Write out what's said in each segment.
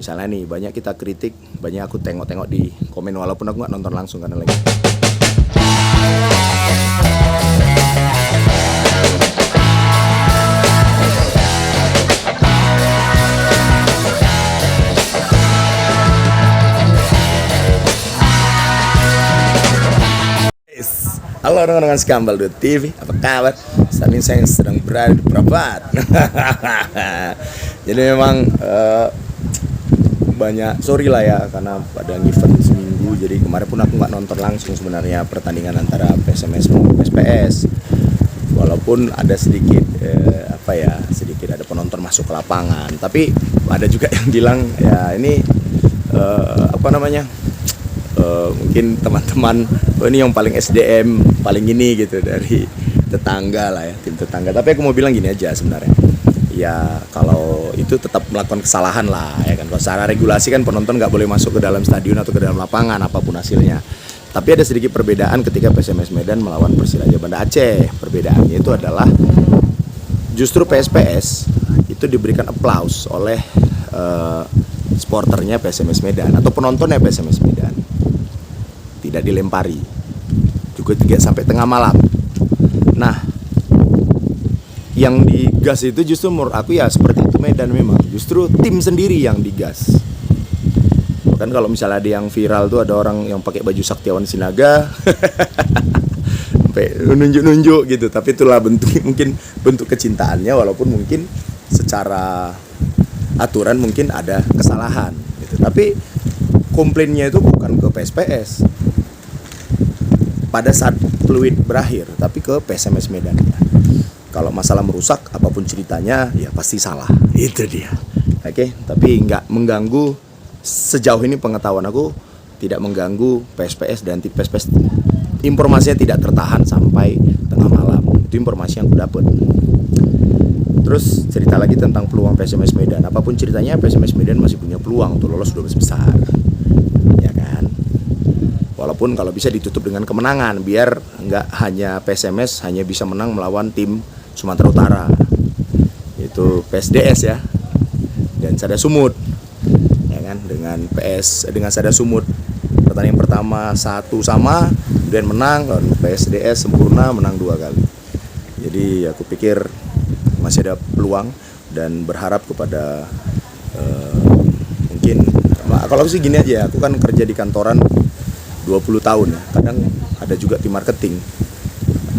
Misalnya nih, banyak kita kritik, banyak aku tengok-tengok di komen walaupun aku nggak nonton langsung karena lagi. Halo teman-teman Skambal.tv, apa kabar? Saat ini saya sedang berada di Prapat. Jadi memang banyak, sorry lah ya, karena pada event seminggu. Jadi kemarin pun aku nggak nonton langsung sebenarnya pertandingan antara PSMS dan PSPS. Walaupun ada sedikit sedikit ada penonton masuk ke lapangan. Tapi ada juga yang bilang ya ini mungkin teman-teman ini yang paling SDM paling ini gitu dari tetangga lah ya, tim tetangga. Tapi aku mau bilang gini aja sebenarnya, ya kalau itu tetap melakukan kesalahan lah ya kan. Kalau secara regulasi kan penonton nggak boleh masuk ke dalam stadion atau ke dalam lapangan apapun hasilnya. Tapi ada sedikit perbedaan ketika PSMS Medan melawan Persiraja Banda Aceh. Perbedaannya itu adalah justru PSPS itu diberikan aplaus oleh supporternya PSMS Medan atau penontonnya PSMS Medan. Tidak dilempari, juga tidak sampai tengah malam. Nah, yang digas itu justru menurut aku ya seperti itu Medan memang. Justru tim sendiri yang digas. Bahkan kalau misalnya ada yang viral tuh ada orang yang pakai baju Saktiawan Sinaga, sampai nunjuk-nunjuk gitu. Tapi itulah mungkin bentuk kecintaannya, walaupun mungkin secara aturan mungkin ada kesalahan. Gitu. Tapi komplainnya itu bukan ke PSPS pada saat fluid berakhir, tapi ke PSMS Medan ya. Kalau masalah merusak apapun ceritanya ya pasti salah, itu dia. Oke, tapi nggak mengganggu, sejauh ini pengetahuan aku tidak mengganggu PSPS dan tim PSPS. Informasinya tidak tertahan sampai tengah malam, itu informasi yang aku dapat. Terus cerita lagi tentang peluang PSMS Medan. Apapun ceritanya, PSMS Medan masih punya peluang untuk lolos 12 besar. Ya kan? Walaupun kalau bisa ditutup dengan kemenangan, biar nggak hanya PSMS hanya bisa menang melawan tim Sumatera Utara, yaitu PSDS ya, dan Sada Sumut, ya kan? Dengan Sada Sumut pertandingan pertama 1-1, kemudian menang, dan PSDS sempurna menang 2 kali. Jadi aku pikir masih ada peluang dan berharap kepada mungkin kalau aku sih gini aja, aku kan kerja di kantoran 20 tahun ya, kadang ada juga tim marketing.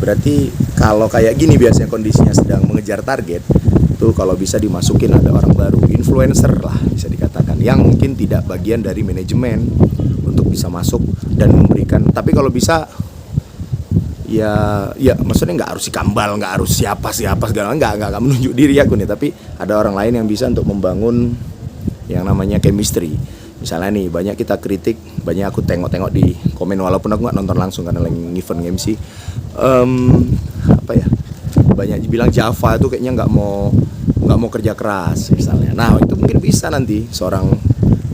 Berarti kalau kayak gini biasanya kondisinya sedang mengejar target, tuh kalau bisa dimasukin ada orang baru, influencer lah bisa dikatakan, yang mungkin tidak bagian dari manajemen untuk bisa masuk dan memberikan. Tapi kalau bisa ya maksudnya nggak harus si Kambal, nggak harus siapa segala, nggak menunjuk diri aku nih, tapi ada orang lain yang bisa untuk membangun yang namanya chemistry. Misalnya nih, banyak kita kritik, banyak aku tengok-tengok di komen walaupun aku nggak nonton langsung karena lagi event MC. Banyak bilang Java itu kayaknya nggak mau kerja keras misalnya. Nah, itu mungkin bisa nanti seorang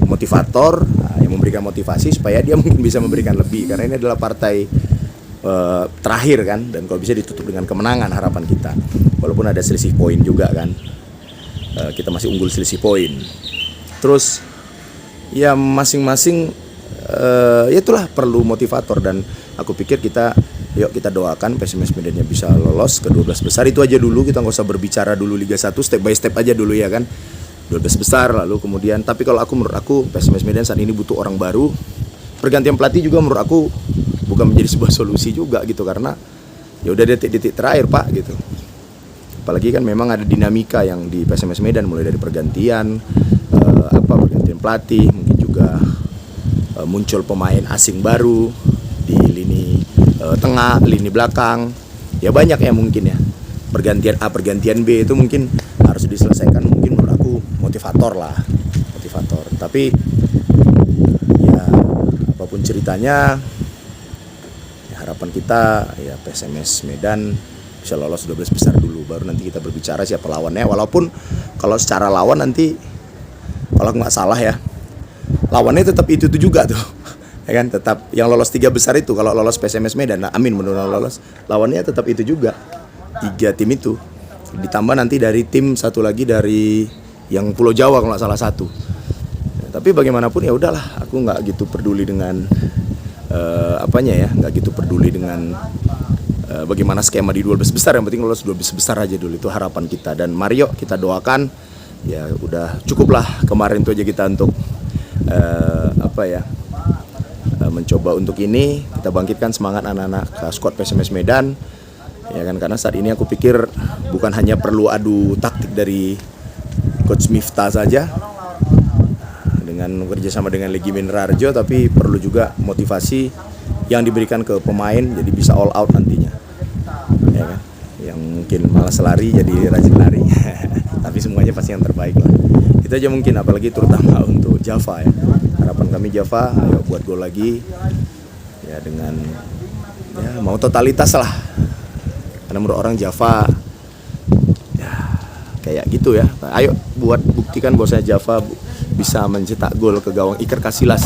motivator yang memberikan motivasi supaya dia mungkin bisa memberikan lebih, karena ini adalah partai terakhir kan, dan kalau bisa ditutup dengan kemenangan harapan kita. Walaupun ada selisih poin juga kan, kita masih unggul selisih poin. Terus ya masing-masing itulah perlu motivator, dan aku pikir yuk kita doakan PSMS Medannya bisa lolos ke 12 besar. Itu aja dulu, kita nggak usah berbicara dulu Liga 1, step by step aja dulu ya kan. 12 besar lalu kemudian, tapi kalau menurut aku PSMS Medan saat ini butuh orang baru. Pergantian pelatih juga menurut aku bukan menjadi sebuah solusi juga gitu, karena ya udah detik-detik terakhir Pak gitu. Apalagi kan memang ada dinamika yang di PSMS Medan, mulai dari pergantian pelatih, mungkin juga muncul pemain asing baru di lini tengah, lini belakang. Ya banyak ya mungkin ya. Pergantian A, pergantian B itu mungkin harus diselesaikan, mungkin menurut aku motivator. Tapi ya apapun ceritanya, ya harapan kita ya PSMS Medan bisa lolos 12 besar dulu, baru nanti kita berbicara siapa lawannya. Walaupun kalau secara lawan nanti, kalau nggak salah ya, lawannya tetap itu juga tuh, ya kan, tetap yang lolos 3 besar itu. Kalau lolos PSMS Medan, nah, amin mudah-mudahan lolos, lawannya tetap itu juga, 3 tim itu, ditambah nanti dari tim satu lagi dari yang Pulau Jawa kalau nggak salah satu. Tapi bagaimanapun ya udahlah, aku nggak gitu peduli dengan nggak gitu peduli dengan bagaimana skema di 12 besar. Yang penting lolos 12 besar aja dulu, itu harapan kita. Dan Mario kita doakan, ya udah cukuplah kemarin itu aja kita untuk mencoba untuk ini, kita bangkitkan semangat anak-anak skuad PSMS Medan, ya kan, karena saat ini aku pikir bukan hanya perlu adu taktik dari Coach Miftah saja dengan kerjasama dengan Legimin Rarjo, tapi perlu juga motivasi yang diberikan ke pemain jadi bisa all out nantinya, ya kan? Yang mungkin malas lari jadi rajin lari tapi semuanya pasti yang terbaik lah. Itu aja mungkin, apalagi terutama untuk Java ya. Harapan kami Java, ayo buat gol lagi ya, dengan ya mau totalitas lah. Karena menurut orang Java ya kayak gitu ya. Ayo buat buktikan bahwasanya Java bisa mencetak gol ke gawang Iker Casillas.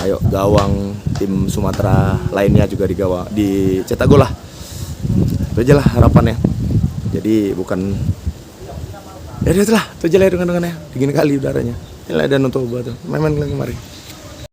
Ayo gawang tim Sumatera lainnya juga dicetak gol lah. Itu aja lah harapannya. Jadi bukan ya itulah, itu aja lah dengan dingin kali udaranya. Ini ada untuk buat main-main kemarin.